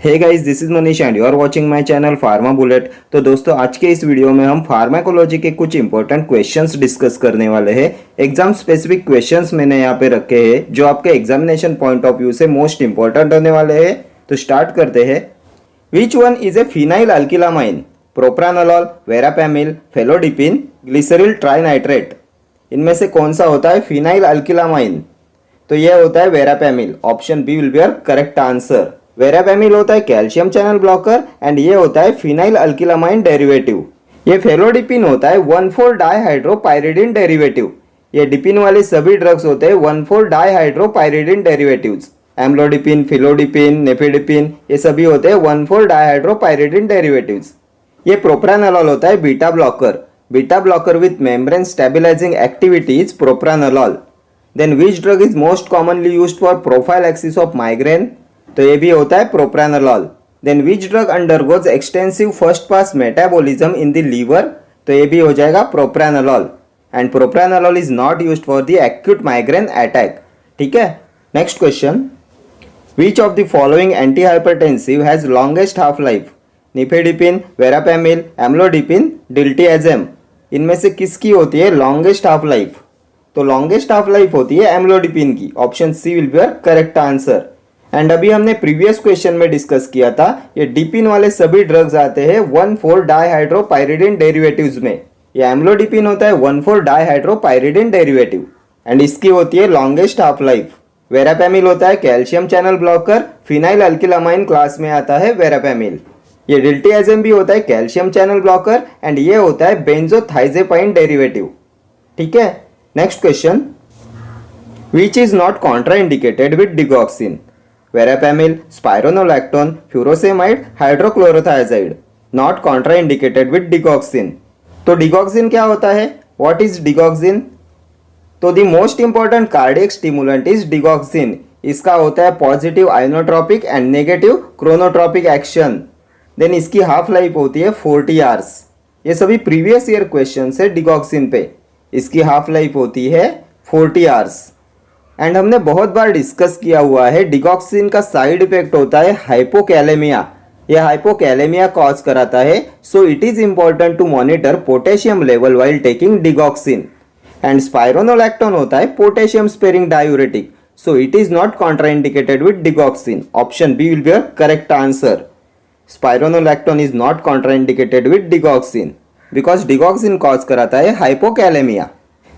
Hey guys, this is Manish and you are watching my channel pharma bullet. तो दोस्तों, आज के इस वीडियो में हम फार्माकोलॉजी के कुछ इंपॉर्टेंट क्वेश्चंस डिस्कस करने वाले हैं। एग्जाम स्पेसिफिक क्वेश्चंस मैंने यहाँ पे रखे हैं जो आपके एग्जामिनेशन पॉइंट ऑफ व्यू से मोस्ट इंपॉर्टेंट होने वाले हैं। तो स्टार्ट करते हैं। Which one is a phenyl alkylamine? Propranolol, verapamil, felodipine, glyceryl trinitrate. इनमें से कौन सा होता है फिनाइल अल्किलामाइन? तो यह होता है verapamil. Option B will be your correct answer. Verapamil होता है कैल्शियम चैनल ब्लॉकर एंड ये होता है फिनाइल अल्किलामाइन डेरिवेटिव। ये फेलोडिपिन होता है 1,4-डाइहाइड्रोपाइरिडिन डेरिवेटिव। ये डिपिन वाले सभी ड्रग्स होते हैं 1,4-डाइहाइड्रोपाइरिडिन डेरिवेटिव्स। एम्लोडिपिन, फिलोडिपिन, नेफिडिपिन ये सभी होते हैं 1,4-डाइहाइड्रोपाइरिडिन डेरिवेटिव्स। ये प्रोप्रानोलॉल होता है beta blocker. Beta blocker with membrane stabilising activity is propranolol. Then which drug is most commonly used for prophylaxis of migraine? तो ये भी होता है propranolol. Then which drug undergoes extensive first pass metabolism in the liver? तो ये भी हो जाएगा propranolol. And propranolol is not used for the acute migraine attack. ठीक है, next question. Which of the following anti hypertensive has longest half life? Nifedipine, verapamil, amlodipine, diltiazem. इनमें से किसकी होती है लॉन्गेस्ट हाफ लाइफ? तो लॉन्गेस्ट हाफ लाइफ होती है एम्लोडिपिन की। Option C will be your correct answer. And अभी हमने प्रीवियस क्वेश्चन में डिस्कस किया था, ये डिपिन वाले सभी ड्रग्स आते हैं 1,4-डाइहाइड्रोपाइरिडिन डेरिवेटिव्स में। ये एम्लोडिपिन होता है 1,4-डाइहाइड्रोपाइरिडिन डेरिवेटिव एंड इसकी होती है लॉन्गेस्ट हाफ लाइफ। वेरापैमिल होता है calcium channel blocker, phenyl alkylamine class में आता है वेरापैमिल। ये डिल्टियाजेम भी होता है कैल्शियम चैनल ब्लॉकर एंड ये होता है बेंजोथाइजेपाइन डेरिवेटिव। ठीक है, next question. Which is not contraindicated with digoxin? Verapamil, spironolactone, furosemide, hydrochlorothiazide. Not contraindicated with digoxin. तो डिगॉक्सिन क्या होता है? What is digoxin? तो the most important cardiac stimulant is digoxin. इसका होता है positive inotropic and negative chronotropic action. Then इसकी half life होती है 40 आवर्स। ये सभी प्रीवियस ईयर क्वेश्चन है डिगॉक्सिन पे। इसकी हाफ लाइफ होती है 40 आवर्स। एंड हमने बहुत बार डिस्कस किया हुआ है डिगॉक्सिन का साइड इफेक्ट होता है हाइपोकैलेमिया। यह हाइपोकैलेमिया कॉज कराता है। So it is important to monitor potassium level while taking digoxin. And spironolactone होता है potassium sparing diuretic. So it is not contraindicated with digoxin. Option B will be your correct answer. Spironolactone is not contraindicated with digoxin because digoxin cause कराता है hypokalemia.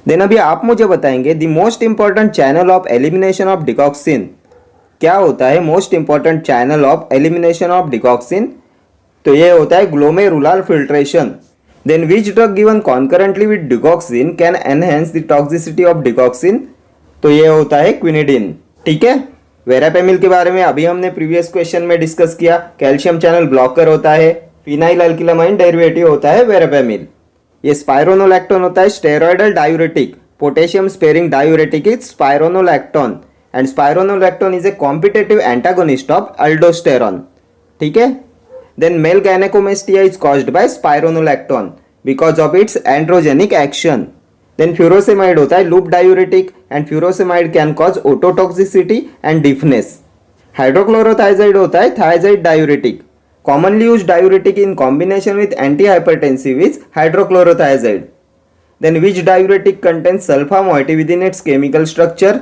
Then अभी आप मुझे बताएंगे the most important channel of elimination of digoxin. क्या होता है most important channel of elimination of digoxin? तो ये होता है glomerular filtration. Then which drug given concurrently with digoxin can enhance the toxicity of digoxin? तो ये होता है क्विनिडिन। ठीक है, वेरापैमिल के बारे में अभी हमने प्रीवियस क्वेश्चन में डिस्कस किया। कैल्शियम चैनल ब्लॉकर होता है, फिनाइल अल्किलामाइन डेरिवेटिव होता है वेरापैमिल। ये स्पाइरोनोलैक्टोन होता है steroidal diuretic, potassium sparing diuretic is spironolactone and spironolactone is a competitive antagonist of aldosterone. ठीक है, then male gynaecomastia is caused by spironolactone because of its androgenic action. Then furosemide होता है loop diuretic and furosemide can cause ototoxicity and deafness. Hydrochlorothiazide होता है thiazide diuretic. Commonly used diuretic in combination with antihypertensive is hydrochlorothiazide. Then which diuretic contains sulfa moiety within its chemical structure?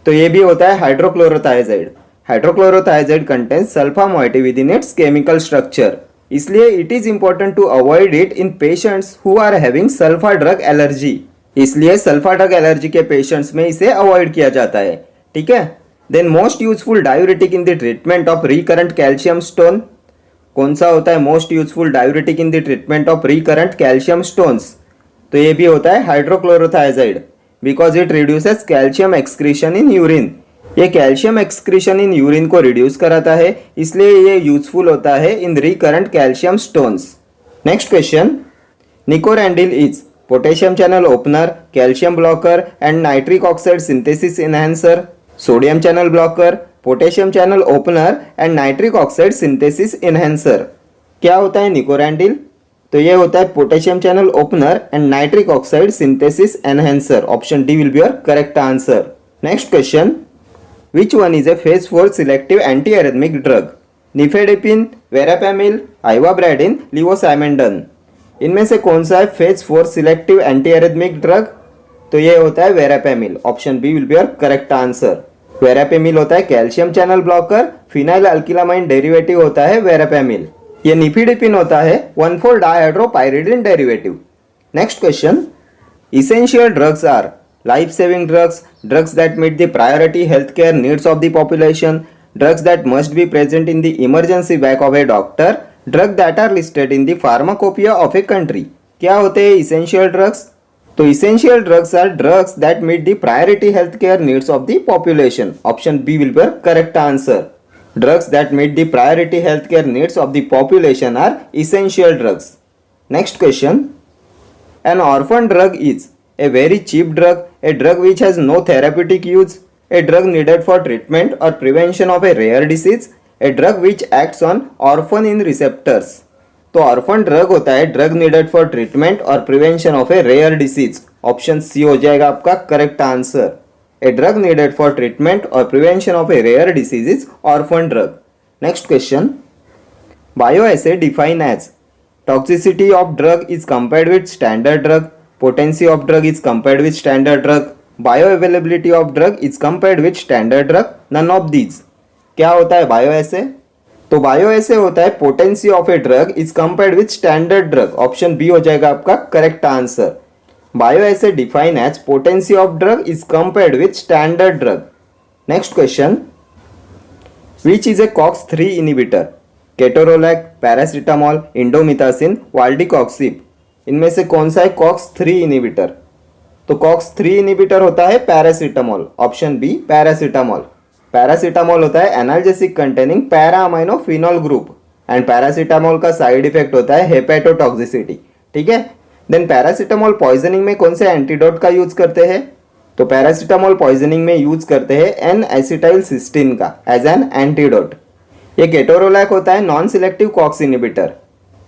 तो ये भी होता है हाइड्रोक्लोरोथायाजाइड। हाइड्रोक्लोरोथायाजाइड contains sulfa moiety within its chemical structure. इसलिए it is important to avoid it in patients who are having sulfa drug allergy. इसलिए sulfa drug allergy के patients में इसे अवॉइड किया जाता है। ठीक है, then most useful diuretic in the treatment of recurrent calcium stone. कौन सा होता है most useful diuretic in the treatment of recurrent calcium stones? तो ये भी होता है hydrochlorothiazide because it reduces calcium excretion in urine. ये कैल्शियम एक्सक्रीशन इन यूरिन को रिड्यूस कराता है, इसलिए ये यूजफुल होता है इन recurrent calcium stones. Next question. Nicorandil is potassium channel opener, calcium blocker and nitric oxide synthesis enhancer, sodium channel blocker, potassium channel opener and nitric oxide synthesis enhancer. क्या होता है निकोरैंडिल? तो ये होता है potassium channel opener and nitric oxide synthesis enhancer. Option D will be your correct answer. Next question. Which one is a phase 4 selective anti arrhythmic drug? Nifedipine, verapamil, ivabradine, levosimendan. इनमें से कौन सा है phase 4 selective anti arrhythmic drug? तो ये होता है verapamil. Option B will be your correct answer. Verapamil होता है calcium channel blocker, phenyl alkylamine derivative होता है वेरापेमिल। ये निफेडेपिन होता है one four dihydropyridine derivative. Next question, essential drugs are life-saving drugs, drugs that meet the priority healthcare needs of the population, drugs that must be present in the emergency bag of a doctor, drugs that are listed in the pharmacopoeia of a country। क्या होते हैं essential drugs? तो essential drugs are drugs that meet the priority healthcare needs of the population। Option B will be correct answer। Drugs that meet the priority healthcare needs of the population are essential drugs। Next question, an orphan drug is a very cheap drug, a drug which has no therapeutic use, a drug needed for treatment or prevention of a rare disease, a drug which acts on orphanin receptors। तो orphan drug होता है drug needed for treatment और prevention of a rare disease. Option C हो जाएगा आपका correct answer. A drug needed for treatment और prevention of a rare disease is orphan drug. Next question, bioassay define as toxicity of drug is compared with standard drug, potency of drug is compared with standard drug, bioavailability of drug is compared with standard drug, none of these। क्या होता है bioassay? तो bioassay होता है potency of a drug is compared with standard drug. Option B हो जाएगा आपका correct answer. Bioassay define as potency of drug is compared with standard drug. Next question, which is a COX-3 inhibitor? Ketorolac, paracetamol, indomethacin, valdecoxib. इनमें से कौन सा है COX-3 inhibitor? तो COX-3 inhibitor होता है paracetamol. Option B paracetamol. Paracetamol होता है analgesic containing para amino phenol group and paracetamol का साइड इफेक्ट होता है हेपेटोटॉक्सिसिटी। ठीक है, देन पैरासीटामोल पॉइजनिंग में कौन से एंटीडोट का यूज करते हैं? तो पैरासीटामोल पॉइजनिंग में यूज करते हैं एन एसिटाइल सिस्टीन का एज एन एंटीडोट। ये केटोरोलैक होता है non selective COX inhibitor.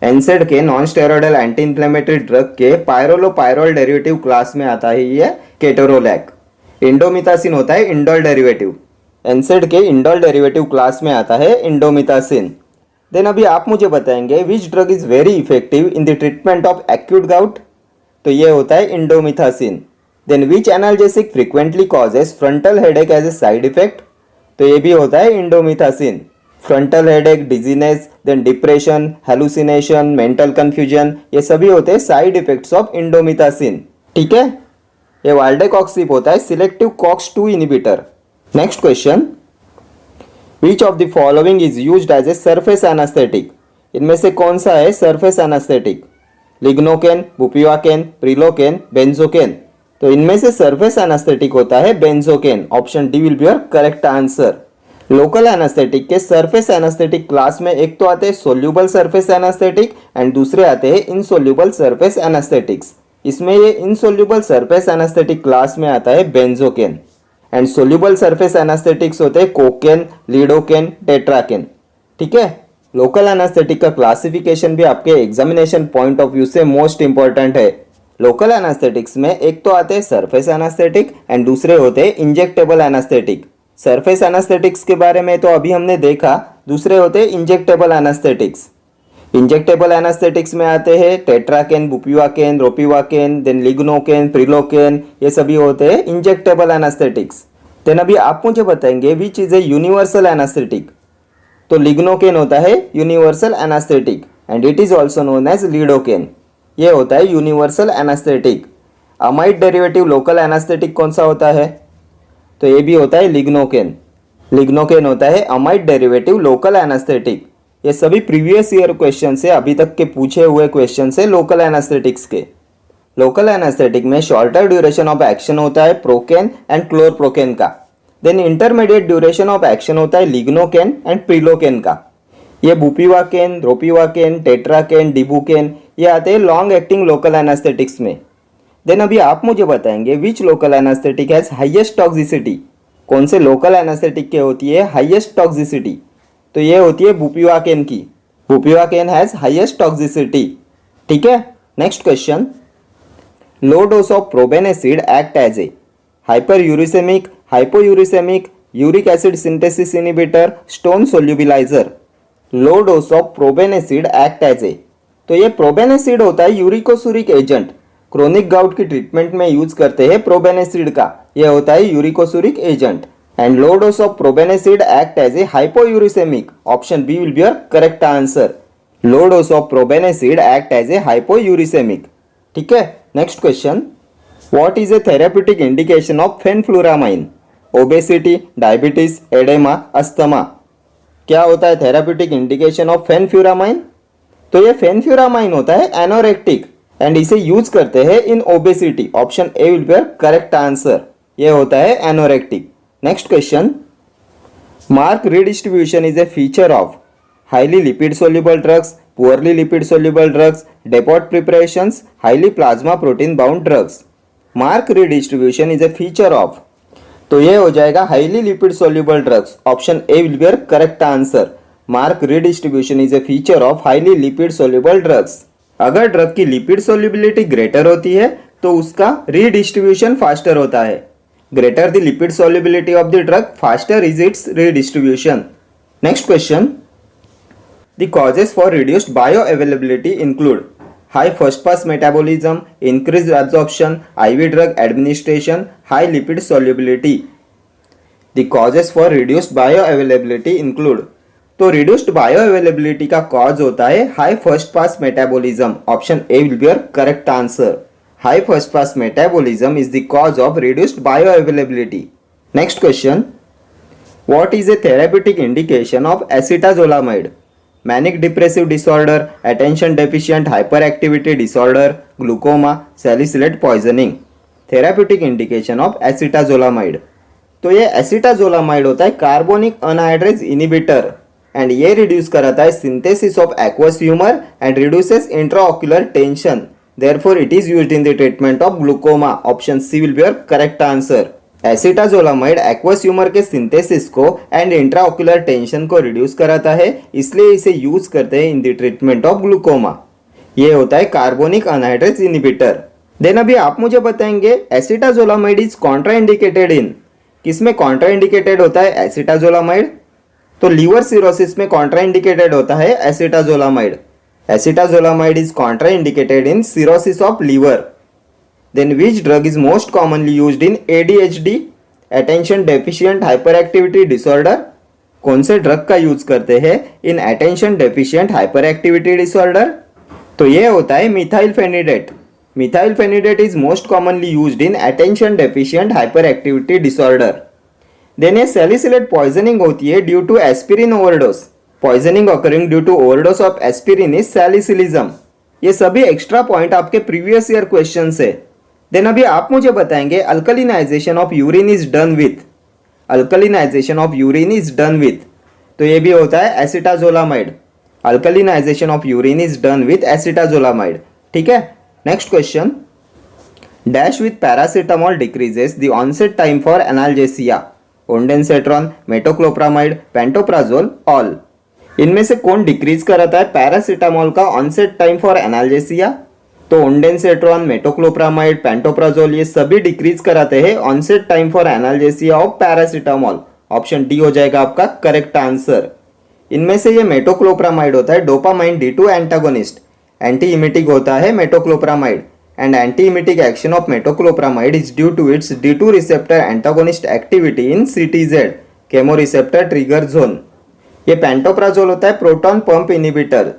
NSAID के non steroidal anti inflammatory drug के पायरोलोपायरोल डेरिवेटिव क्लास में आता है ये केटोरोलैक। इंडोमिथासिन होता है इंडोल डेरिवेटिव। एनसेड के इंडोल डेरिवेटिव क्लास में आता है इंडोमिथासिन। देन अभी आप मुझे बताएंगे which drug is very effective in the treatment of acute gout? तो ये होता है indomethacin. Then which analgesic frequently causes frontal headache as a side effect? तो ये भी होता है indomethacin. Frontal headache, dizziness, then depression, hallucination, mental confusion, ये सभी होते हैं साइड इफेक्ट्स ऑफ इंडोमिथासिन। ठीक है, ये वाल्डेकॉक्सिब होता है selective COX-2 inhibitor. Next question, which of the following is used as a surface anaesthetic? इनमें से कौन सा है surface anaesthetic? Lignocaine, bupivacaine, prilocaine, benzocaine. तो इनमें से सरफेस एनास्थेटिक होता है benzocaine. Option D will be your correct answer. Local anaesthetic के सरफेस एनास्थेटिक क्लास में एक तो आते हैं सोल्यूबल सरफेस एनास्थेटिक एंड दूसरे आते हैं इनसोल्यूबल सरफेस एनास्थेटिक्स। इसमें ये इनसोल्यूबल सरफेस एनास्थेटिक क्लास में आता है benzocaine and soluble surface anaesthetics होते हैं कोकेन, लीडोकेन, टेट्राकेन। ठीक है, लोकल एनास्थेटिक का क्लासिफिकेशन भी आपके एग्जामिनेशन पॉइंट ऑफ व्यू से मोस्ट इंपॉर्टेंट है। लोकल एनास्थेटिक्स में एक तो आते हैं सरफेस एनास्थेटिक एंड दूसरे होते हैं इंजेक्टेबल एनास्थेटिक। सरफेस एनास्थेटिक्स के बारे में तो अभी हमने देखा, दूसरे होते हैं इंजेक्टेबल एनास्थेटिक्स। इंजेक्टेबल एनास्थेटिक्स में आते हैं tetracaine, bupivacaine, रोपिवाकेन, then lignocaine, prilocaine, ये सभी होते हैं इंजेक्टेबल एनास्थेटिक्स। देन अभी आप मुझे बताएंगे which is a universal anaesthetic? तो लिग्नोकेन होता है universal anaesthetic and it is also known as lidocaine. ये होता है universal anaesthetic. Amide derivative local anaesthetic कौन सा होता है? तो ये भी होता है लिग्नोकेन। लिग्नोकेन होता है अमाइड डेरिवेटिव लोकल एनास्थेटिक। ये सभी प्रीवियस ईयर क्वेश्चन से, अभी तक के पूछे हुए क्वेश्चन से लोकल एनास्थेटिक्स के। लोकल एनास्थेटिक में शॉर्टर ड्यूरेशन ऑफ एक्शन होता है प्रोकेन एंड क्लोरप्रोकेन का। Then intermediate duration of action होता है लिग्नोकेन एंड प्रिलोकेन का। ये बुपिवाकेन, रोपिवाकेन, टेट्राकेन, डिबुकेन, ये आते हैं लॉन्ग एक्टिंग लोकल एनास्थेटिक्स में। देन अभी आप मुझे बताएंगे which local anaesthetic has highest toxicity? कौन से लोकल एनास्थेटिक के होती है हाईएस्ट टॉक्सिसिटी? तो ये होती है बुपिवाकेन की। Bupivacaine has highest toxicity. ठीक है, next question, low dose of probenecid act as a hyper uricaemic, hypouricaemic, uric acid synthesis inhibitor, stone solubiliser. Low dose of probenecid act as a. तो ये probenecid होता है uricosuric agent. Chronic gout की treatment में use करते हैं probenecid का, यह होता है uricosuric agent. And low dose of probenecid act as a hypouricaemic. Option B will be your correct answer. Low dose of probenecid act as a hypouricaemic. ठीक है, next question, what is a therapeutic indication of fenfluramine? Obesity, diabetes, oedema, asthma. क्या होता है therapeutic indication of फेनफ्लुरामाइन? तो ये फेनफ्लुरामाइन होता है एनोरेक्टिक and इसे यूज करते हैं in obesity. Option A will be correct answer. ये होता है anorectic. Next question, mark redistribution is a feature of highly lipid soluble drugs, poorly lipid soluble drugs, depot preparations, highly plasma protein bound drugs. Mark redistribution is a feature of, तो ये हो जाएगा highly lipid soluble drugs. Option A will be correct answer. Mark redistribution is a feature of highly lipid soluble drugs. अगर drug की lipid solubility greater होती है तो उसका रीडिस्ट्रीब्यूशन फास्टर होता है। Greater the lipid solubility of the drug, faster is it's redistribution. Next question, the causes for reduced bioavailability include high first pass metabolism, increased absorption, IV drug administration, high lipid solubility. The causes for reduced bioavailability include, तो reduced bioavailability का cause होता है high first pass metabolism. Option A will be your correct answer. High first pass metabolism is the cause of reduced bioavailability. Next question, what is a therapeutic indication of acetazolamide? Manic depressive disorder, attention deficient hyperactivity disorder, glaucoma, salicylate poisoning. Therapeutic indication of acetazolamide, तो ये acetazolamide होता है carbonic anhydrase inhibitor and ये reduce कराता है synthesis of aqueous humour and reduces intraocular tension, therefore it is used in the treatment of glaucoma. Option C will be your correct answer. Acetazolamide aqueous humour के synthesis को and intraocular tension को reduce कराता है, इसलिए इसे use करते हैं in the treatment of glaucoma. ये होता है कार्बोनिक अनहाइड्रेज इनिबिटर। देन अभी आप मुझे बताएंगे एसिटाजोलामाइड इज कॉन्ट्राइंडिकेटेड इन, किसमें कॉन्ट्राइंडिकेटेड होता है एसिटाजोलामाइड? तो लीवर सिरोसिस में कॉन्ट्राइंडिकेटेड होता है acetazolamide. Acetazolamide is contraindicated in cirrhosis of liver. Then which drug is most commonly used in ADHD, attention deficient hyperactivity disorder? कौन से ड्रग का यूज करते हैं in attention deficient hyperactivity disorder? तो ये होता है methylphenidate. Methylphenidate is most commonly used in attention deficient hyperactivity disorder. Then ये सैलिसिलेट पॉइजनिंग होती है due to aspirin overdose. Poisoning occurring due to overdose of aspirin is salicylism. ये सभी extra point आपके प्रीवियस ईयर क्वेश्चन है। Then अभी आप मुझे बताएंगे alkalinisation of urine is done with, alkalinisation of urine is done with, तो ये भी होता है acetazolamide. Alkalinisation of urine is done with acetazolamide. ठीक है, next question, dash with paracetamol decreases the onset time for analgesia? Ondansetron, metoclopramide, pantoprazole, all. इनमें से कौन डिक्रीज कराता है पैरासीटामोल का ऑनसेट टाइम फॉर एनाल्जेसिया? तो ओंडेंसेट्रॉन, मेटोक्लोप्रामाइड, पेंटोप्राजोल ये सभी डिक्रीज कराते हैं onset time for analgesia of paracetamol. Option D हो जाएगा आपका करेक्ट आंसर। इनमें से ये मेटोक्लोप्रामाइड होता है dopamine D2 antagonist. Anti emetic होता है metoclopramide and anti emetic action of metoclopramide is due to its D2 receptor antagonist activity in CTZ, chemoreceptor trigger zone. ये पेंटोप्राजोल होता है प्रोटॉन पंप इनिबिटर।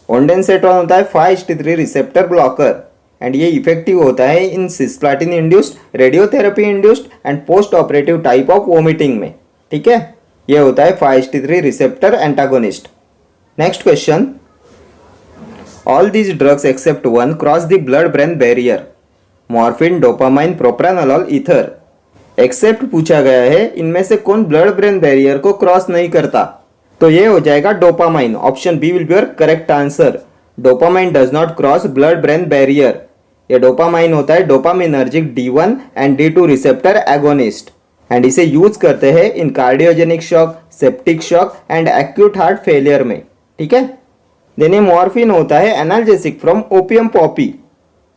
ओंडेंसेट्रॉन होता है 5-HT3 receptor blocker and ये effective होता है in cisplatin induced, radiotherapy induced and post operative type of vomiting में। ठीक है, ये होता है 5-HT3 receptor antagonist. Next question, all these drugs except one cross the blood brain barrier? Morphine, dopamine, propranolol, ether. Except पूछा गया है, इनमें से कौन ब्लड ब्रेन बैरियर को क्रॉस नहीं करता? तो ये हो जाएगा dopamine. Option B will be your correct answer. Dopamine does not cross blood brain barrier. ये डोपामाइन होता है dopaminergic D1 and D2 receptor agonist and इसे यूज करते हैं in cardiogenic shock, septic shock and acute heart failure में। ठीक है, then ये मॉर्फिन होता है analgesic from opium poppy.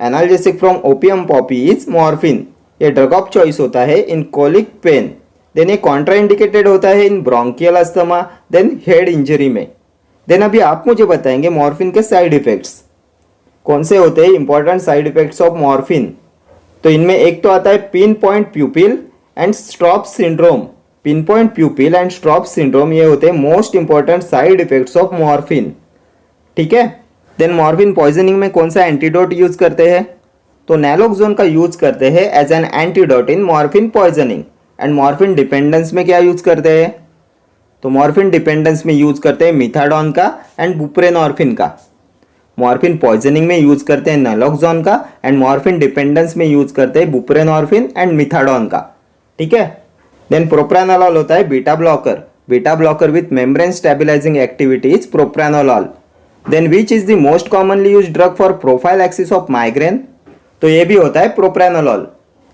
Analgesic from opium poppy is morphine. ये ड्रग ऑफ चॉइस होता है इन कोलिक पेन। देन ये कॉन्ट्राइंडिकेटेड होता है in bronchial asthma, then head injury में। देन अभी आप मुझे बताएंगे मॉर्फिन के साइड इफेक्ट्स कौन से होते हैं, important side effects of morphine. तो इनमें एक तो आता है pin point pupil and strop syndrome. Pin point pupil and strop syndrome ये होते हैं most important side effects of morphine, ठीक है। देन मॉर्फिन पॉइजनिंग में कौन सा एंटीडोट यूज करते हैं, तो नैलोक्सोन का यूज करते हैं as an antidote in morphine poisoning. And morphine dependence में क्या यूज करते हैं, तो मॉर्फिन डिपेंडेंस में यूज करते हैं मिथाडोन का एंड बुप्रेनॉर्फिन का। मॉर्फिन पॉइजनिंग में यूज करते हैं नैलोक्सोन का एंड मॉर्फिन डिपेंडेंस में यूज करते हैं बुप्रेनॉर्फिन एंड मिथाडोन का, ठीक है। देन प्रोप्रानोलॉल होता है beta blocker with membrane stabilising activity is propranolol. Then which is the most commonly used drug for prophylaxis of migraine, तो ये भी होता है प्रोप्रानोलॉल।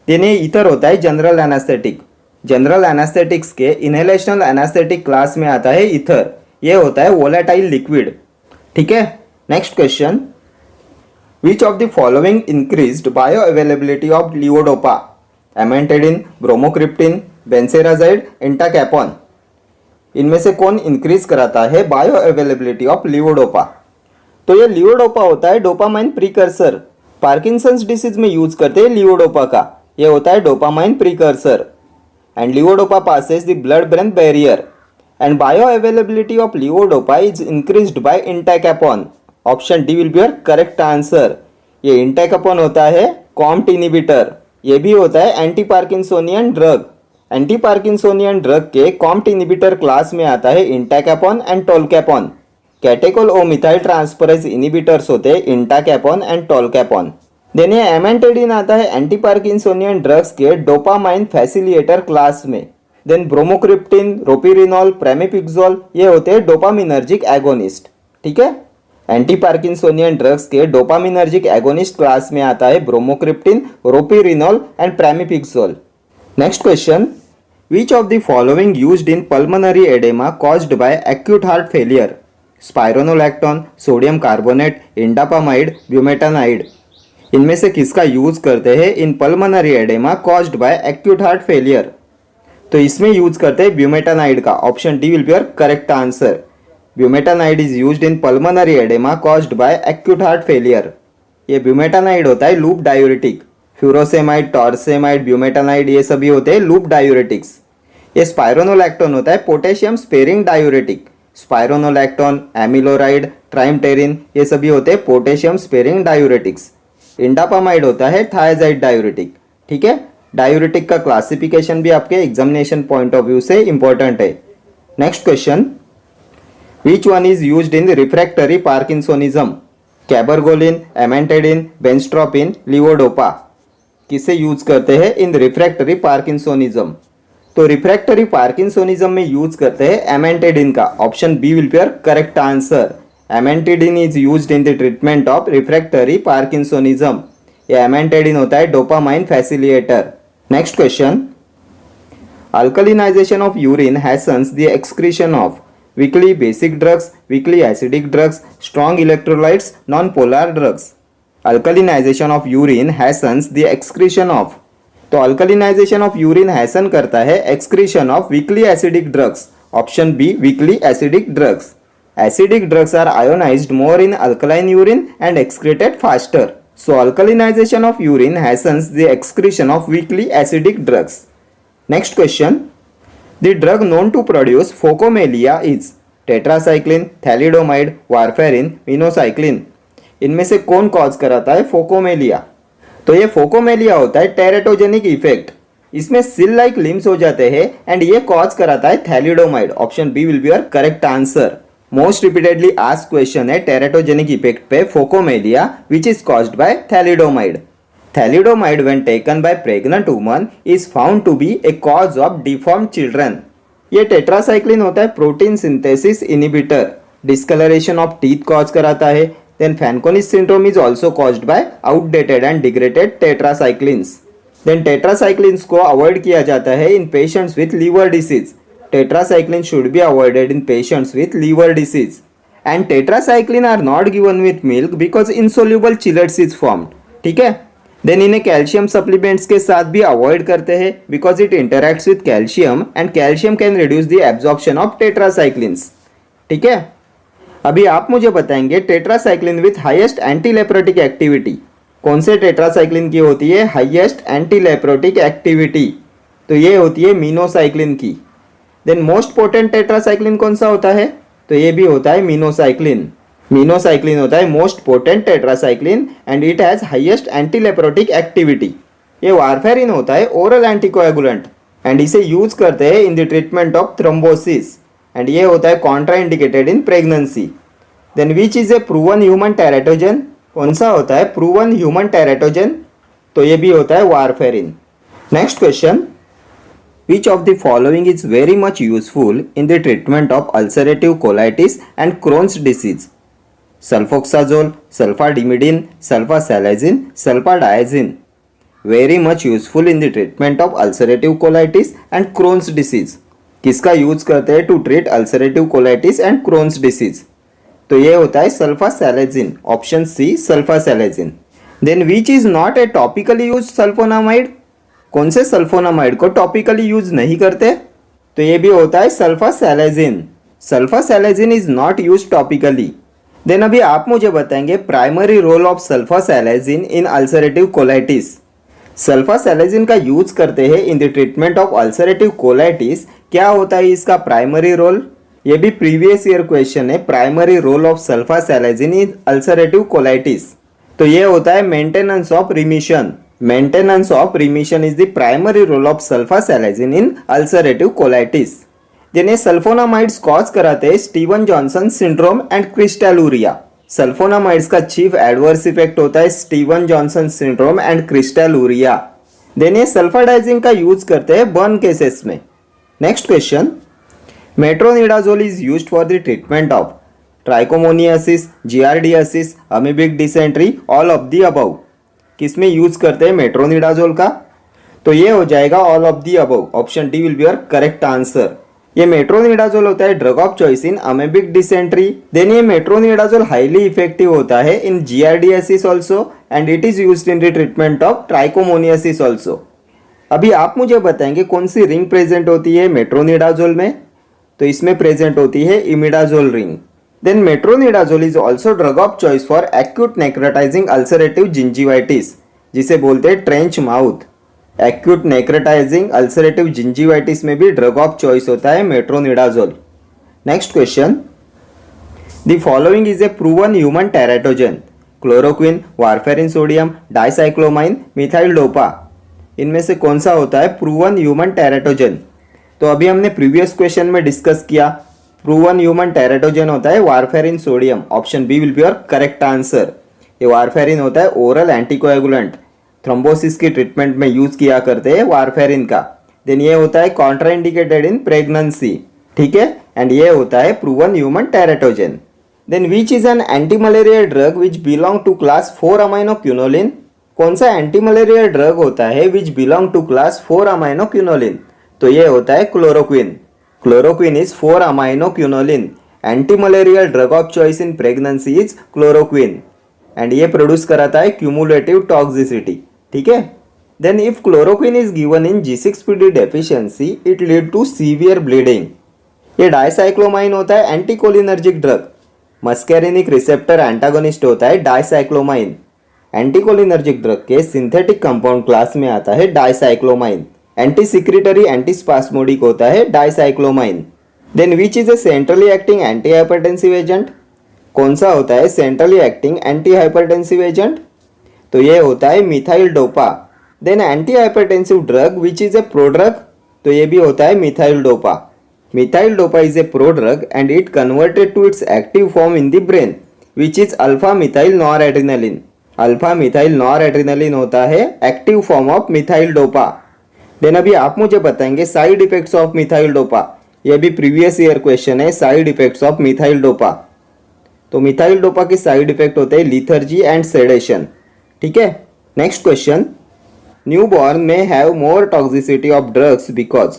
देन ये इथर होता है जनरल एनास्थेटिक। जनरल एनास्थेटिक्स के इनहेलेशनल एनास्थेटिक क्लास में आता है इथर, ये होता है वोलेटाइल लिक्विड, ठीक है। Next question, which of the following increased bio availability of levodopa, amantadine, bromocriptine, benserazide, entacapone. इनमें से कौन इंक्रीज कराता है बायो अवेलेबिलिटी ऑफ लिवोडोपा, तो ये लिवोडोपा होता है डोपामाइन प्रीकर्सर। पार्किंसंस डिसीज में यूज करते हैं लिवोडोपा का, ये होता है dopamine precursor. And levodopa passes the blood brain barrier and bio availability of levodopa is increased by entacapone. Option D will be your correct answer. ये entacapone होता है कॉम्ट इनिबिटर, ये भी होता है anti parkinsonian drug. Anti parkinsonian drug के COMT inhibitor class में आता है entacapone and tolcapone. Catechol O methyl transferase inhibitors होते हैं इंटाकैपॉन एंड टोलकैपॉन। देन ये एमेंटेडिन आता है एंटी पार्किंसोनियन ड्रग्स के डोपामाइन फैसिलिएटर क्लास में। देन ब्रोमोक्रिप्टिन, रोपिरिनॉल, प्रेमिपिक्सोल ये होते हैं डोपामिनर्जिक एगोनिस्ट, ठीक है। एंटी पार्किंसोनियन ड्रग्स के डोपामिनर्जिक एगोनिस्ट क्लास में आता है bromocriptine, ropinirole and pramipexole. Next question, which of the following used in pulmonary oedema caused by acute heart failure, spironolactone, sodium carbonate, indapamide, bumetanide. इनमें से किसका use करते हैं in pulmonary oedema caused by acute heart failure, तो इसमें use करते हैं bumetanide का। Option D will be your correct answer. Bumetanide is used in pulmonary oedema caused by acute heart failure. ये ब्यूमेटानाइड होता है loop diuretic. Furosemide, torsemide, bumetanide ये सभी होते हैं लूप डायूरेटिक्स। ये स्पाइरोनोलैक्टोन होता है potassium sparing diuretic. Spironolactone, amiloride, triamterene ये सभी होते हैं पोटेशियम स्पेरिंग डायूरेटिक्स। इंडापामाइड होता है थायाजाइड डायूरेटिक, ठीक है। डायूरेटिक का क्लासिफिकेशन भी आपके एग्जामिनेशन पॉइंट ऑफ व्यू से इंपॉर्टेंट है। Next question, which one is used in refractory parkinsonism, cabergoline, amantadine, benztropine, levodopa. किसे यूज करते हैं इन रिफ्रैक्टरी पार्किंसोनिज्म, तो रिफ्रैक्टरी पार्किंसोनिज्म में यूज करते हैं एमेंटेडिन का। Option B will be your correct answer. Amantadine is used in the treatment of refractory parkinsonism. ये amantadine होता है dopamine facilitator. Next question, alkalinisation of urine hastens the excretion of weakly basic drugs, weakly acidic drugs, strong electrolytes, non polar drugs. Alkalinisation of urine hastens the excretion of, तो alkalinisation of urine hasten करता है excretion of weakly acidic drugs. Option B weakly acidic drugs. Acidic drugs are ionized more in alkaline urine and excreted faster. So alkalinization of urine hastens the excretion of weakly acidic drugs. Next question. The drug known to produce phocomelia is tetracycline, thalidomide, warfarin, minocycline. इनमें से कौन cause कराता है phocomelia, तो ये phocomelia होता है teratogenic effect. इसमें सिल लाइक लिम्स हो जाते हैं एंड ये कॉज कराता है thalidomide. Option B will be your correct answer. Most repeatedly asked question है टेरेटोजेनिक इफेक्ट पे phocomelia which is caused by thalidomide. Thalidomide when taken by pregnant woman is found to be a cause of deformed children. ये tetracycline होता है protein synthesis inhibitor, discolouration of teeth cause कराता है। Then Fanconi's syndrome is also caused by outdated and degraded tetracyclines. Then tetracyclines को avoid किया जाता है in patients with liver disease. Tetracycline should be avoided in patients with liver disease. And tetracycline are not given with milk because insoluble chelates is formed. ठीक है। Then इन्हें calcium supplements के साथ भी अवॉइड करते हैं because it interacts with calcium and calcium can reduce the absorption of tetracyclines. ठीक है। अभी आप मुझे बताएंगे tetracycline with highest antileprotic activity, कौन से टेट्रासाइक्लिन की होती है हाईएस्ट एंटीलेप्रोटिक एक्टिविटी? तो ये होती है मिनोसाइक्लिन की। देन मोस्ट पोटेंट टेट्रासाइक्लिन कौन सा होता है? तो ये भी होता है मिनोसाइक्लिन। मिनोसाइक्लिन होता है most potent tetracycline and it has highest antileprotic activity. ये वारफेरिन होता है ओरल एंटीकोएगुलेंट एंड इसे यूज करते हैं in the treatment of thrombosis and ये होता है contraindicated in pregnancy. Then which is a proven human teratogen, कौन सा होता है प्रूवन ह्यूमन टेराटोजन? तो ये भी होता है warfarin. Next question, which of the following is very much useful in the treatment of ulcerative colitis and Crohn's disease? Sulfoxazole, sulfadimidine, sulfasalazine, sulfadiazine. Very much useful in the treatment of ulcerative colitis and Crohn's disease. किसका use करते हैं to treat ulcerative colitis and Crohn's disease? तो ये होता है sulfasalazine, option C sulfasalazine. Then which is not a topically use sulfonamide, कौन से sulphonamide को टॉपिकली यूज नहीं करते? तो ये भी होता है sulfasalazine. Sulfasalazine is not use topically. Then अभी आप मुझे बताएंगे primary role of sulfasalazine in ulcerative colitis. Sulfasalazine का यूज करते हैं in the treatment of ulcerative colitis, क्या होता है इसका प्राइमरी रोल? ये भी प्रीवियस ईयर क्वेश्चन है, primary role of sulfasalazine in ulcerative colitis. तो ये होता है maintenance of remission. Maintenance of remission is the primary role of sulfasalazine in ulcerative colitis. जिन्हें सल्फोनामाइड्स कॉज कराते हैं Steven Johnson syndrome and crystalluria. Sulfonamides का chief adverse effect होता है Steven Johnson syndrome and crystalluria. Then ये sulfadiazine का use करते हैं बर्न केसेस में। Next question, metronidazole is used for the treatment of trichomoniasis, giardiasis, amoebic dysentery, all of the above. किसमें use करते हैं मेट्रोनिडाजोल का? तो ये हो जाएगा all of the above, option D will be your correct answer. ये मेट्रोनिडाजोल होता है drug of choice in amoebic dysentery. Then ये मेट्रोनिडाजोल हाईली इफेक्टिव होता है in giardiasis also and it is used in the treatment of trichomoniasis also. अभी आप मुझे बताएंगे कौन सी रिंग प्रेजेंट होती है मेट्रोनिडाजोल में? तो इसमें प्रेजेंट होती है imidazole ring. Then metronidazole is also drug of choice for acute necrotizing ulcerative gingivitis, जिसे बोलते हैं trench mouth. Acute necrotizing ulcerative gingivitis में भी ड्रग ऑफ चॉइस होता है metronidazole. Next question, the following is a proven human teratogen? Chloroquine, warfarin sodium, dicyclomine, methyl dopa. इनमें से कौन सा होता है प्रूवन ह्यूमन टेराटोजन? तो अभी हमने प्रीवियस क्वेश्चन में डिस्कस किया, प्रूवन ह्यूमन टेराटोजन होता है warfarin sodium, option B will be your correct answer. ये वारफेरिन होता है ओरल एंटीकोएगुलेंट, थ्रोम्बोसिस की ट्रीटमेंट में यूज किया करते हैं वारफेरिन का। देन ये होता है कॉन्ट्राइंडिकेटेड इन प्रेगनेंसी, ठीक है, एंड ये होता है proven human teratogen. Then which is an anti malaria drug which belong to class 4 aminoquinoline? कौन सा एंटी मलेरिया ड्रग होता है which belong to class 4 aminoquinoline? तो ये होता है chloroquine. Chloroquine is 4 aminoquinoline. Anti malaria drug of choice in pregnancy is chloroquine and ये produce कराता है क्यूमुलेटिव टॉक्सिसिटी, ठीक है। Then if chloroquine is given in G6PD deficiency it lead to severe bleeding. ये डाइसाइक्लोमाइन होता है anticholinergic drug, muscarinic receptor antagonist होता है डाइसाइक्लोमाइन। एंटीकोलिनर्जिक ड्रग के सिंथेटिक कंपाउंड क्लास में आता है डाइसाइक्लोमाइन। एंटी सिक्रिटरी एंटीस्पास्मोडिक होता है dicyclomine. Then which is a centrally acting anti hypertensive agent? कौन सा होता है centrally acting anti hypertensive agent? तो ये होता है methyl dopa. Then anti hypertensive drug which is a prodrug? तो ये भी होता है methyl dopa. Methyl dopa is a prodrug and it converted to its active form in the brain which is alpha methyl noradrenaline. Alpha methyl noradrenaline होता है active form of methyl dopa. Then अभी आप मुझे बताएंगे side effects of methyl dopa. ये भी previous year question है, side effects of methyl dopa. तो मिथाइल डोपा के साइड इफेक्ट होते हैं लिथर्जी एंड सेडेशन, ठीक है। नेक्स्ट क्वेश्चन, न्यूबॉर्न में have more toxicity of drugs because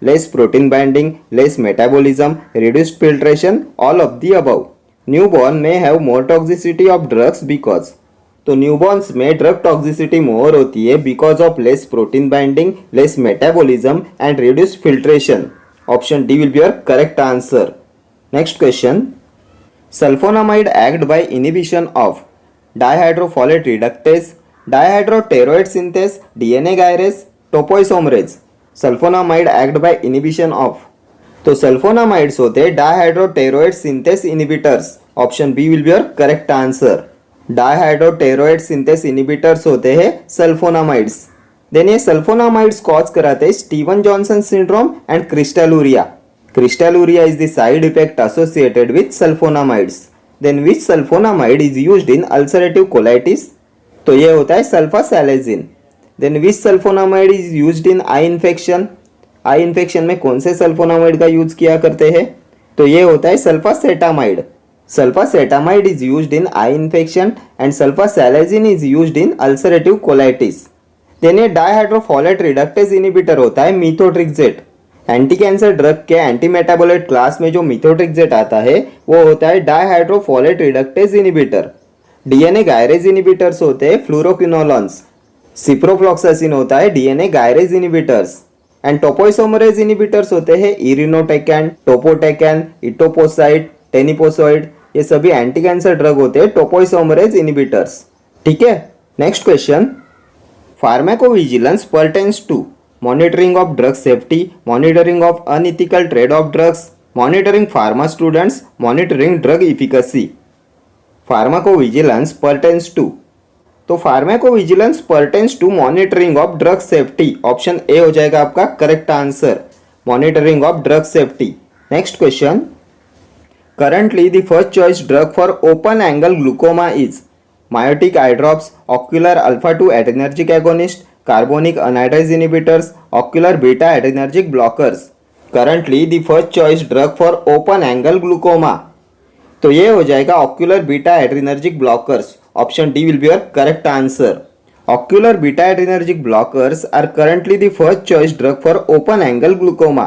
less protein binding, less metabolism, reduced filtration, all of the above. Newborn में have more toxicity of drugs because, तो newborns में drug toxicity more होती है because of less protein binding, less metabolism and reduced filtration. Option D will be your correct answer. Next question, sulfonamide act by inhibition of dihydrofolate reductase, dihydropteroate synthase, DNA gyrase, topoisomerase. Sulfonamide act by inhibition of, तो sulfonamides होते हैं dihydropteroate synthase inhibitors. Option B will be your correct answer. Dihydropteroate synthase inhibitors होते हैं sulfonamides. Then ये sulfonamides cause कराते हैं Steven Johnson syndrome and crystalluria. Crystalluria is the side effect associated with sulfonamides. Then which sulfonamide is used in ulcerative colitis, तो ये होता है sulfasalazine. Then which sulfonamide is used in eye infection, eye infection में कौन से sulphonamide का use किया करते हैं, तो ये होता है sulfacetamide. Sulfacetamide is used in eye infection and sulfasalazine is used in ulcerative colitis. Then ये डायहाइड्रोफोलेट रिडक्टेज इनिबिटर होता है मीथोट्रिक्सेट। एंटी कैंसर ड्रग के एंटी मेटाबोलाइट क्लास में जो मीथोट्रिक्सेट आता है वो होता है dihydrofolate reductase inhibitor. DNA gyrase inhibitors होते हैं फ्लोरोक्विनोलॉन्स। सिप्रोफ्लॉक्सासिन होता है DNA gyrase inhibitors. And topoisomerase inhibitors होते हैं इरिनोटेकैन, टोपोटेकैन, इटोपोसाइड, टेनिपोसॉइड। ये सभी एंटी कैंसर ड्रग होते हैं टोपोइसोमरेज इनिबिटर्स। ठीक है, next question. Pharmacovigilance pertains to monitoring of drug safety, monitoring of unethical trade of drugs, monitoring pharma students, monitoring drug efficacy. Pharmacovigilance pertains to, तो pharmacovigilance pertains to monitoring of drug safety. Option A हो जाएगा आपका correct answer, monitoring of drug safety. Next question. Currently the first choice drug for open angle glaucoma is miotic eye drops, ocular alpha 2 adrenergic agonist, carbonic anhydrase inhibitors, ocular beta adrenergic blockers. Currently the first choice drug for open angle glaucoma, तो ये हो जाएगा ocular beta adrenergic blockers. Option D will be your correct answer. Ocular beta adrenergic blockers are currently the first choice drug for open angle glaucoma.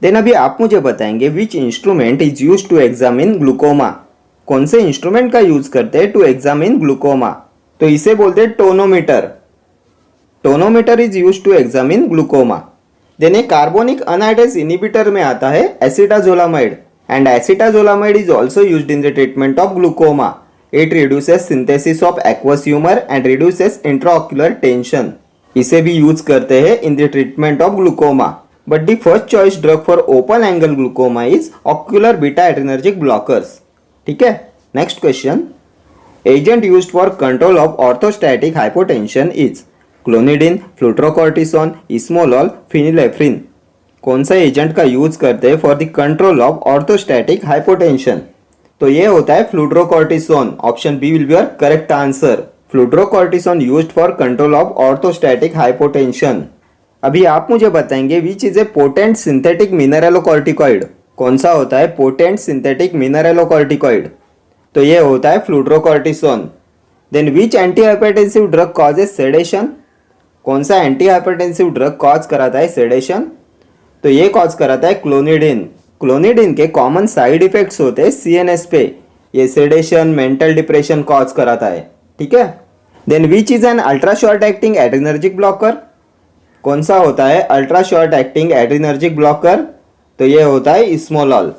Then अभी आप मुझे बताएंगे which instrument is use to examine glaucoma. कौन से instrument का use करते हैं to examine glaucoma, तो इसे बोलते हैं tonometer. Tonometer is use to examine glaucoma. Then a carbonic anhydrase inhibitor में आता है acetazolamide, and acetazolamide is also used in the treatment of glaucoma. It reduces synthesis of aqueous humor and reduces intraocular tension. इसे भी use करते हैं in the treatment of glaucoma. But the first choice drug for open angle glaucoma is ocular beta adrenergic blockers. ठीक है, next question. Agent used for control of orthostatic hypotension is clonidine, fludrocortisone, esmolol, phenylephrine. कौन सा agent का use करते हैं for the control of orthostatic hypotension, तो ये होता है fludrocortisone. Option B will be your correct answer. Fludrocortisone used for control of orthostatic hypotension. अभी आप मुझे बताएंगे which is a potent synthetic mineralocorticoid. कौन सा होता है पोटेंट सिंथेटिक मिनरेलोकॉर्टिकॉइड, तो ये होता है fludrocortisone. Then which anti hypertensive drug causes sedation, कौन सा एंटी हाइपरटेंसिव ड्रग कॉज कराता है सेडेशन, तो ये कॉज कराता है क्लोनिडिन। क्लोनिडिन के कॉमन साइड इफेक्ट्स होते हैं सीएनएस पे, ये सेडेशन, मेंटल डिप्रेशन कॉज कराता है। ठीक है, then which is an ultra short acting adrenergic blocker, कौन सा होता है ultra short acting adrenergic blocker, तो ये होता है इस्मोलॉल।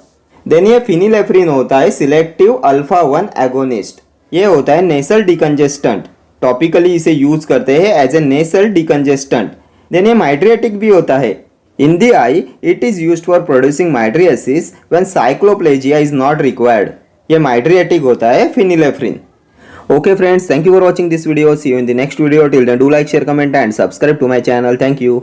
देन ये फिनिलेफ्रिन होता है सिलेक्टिव अल्फा 1 एगोनिस्ट, ये होता है नेसल डिकंजेस्टेंट। टॉपिकली इसे यूज करते हैं as a nasal decongestant. Then ये माइड्रियाटिक भी होता है। In the eye, it is used for producing mydriasis when cycloplegia is not required. ये mydriatic होता है phenylephrine. Okay friends, thank you for watching this video. See you in the next video. Till then, do like, share, comment and subscribe to my channel. Thank you.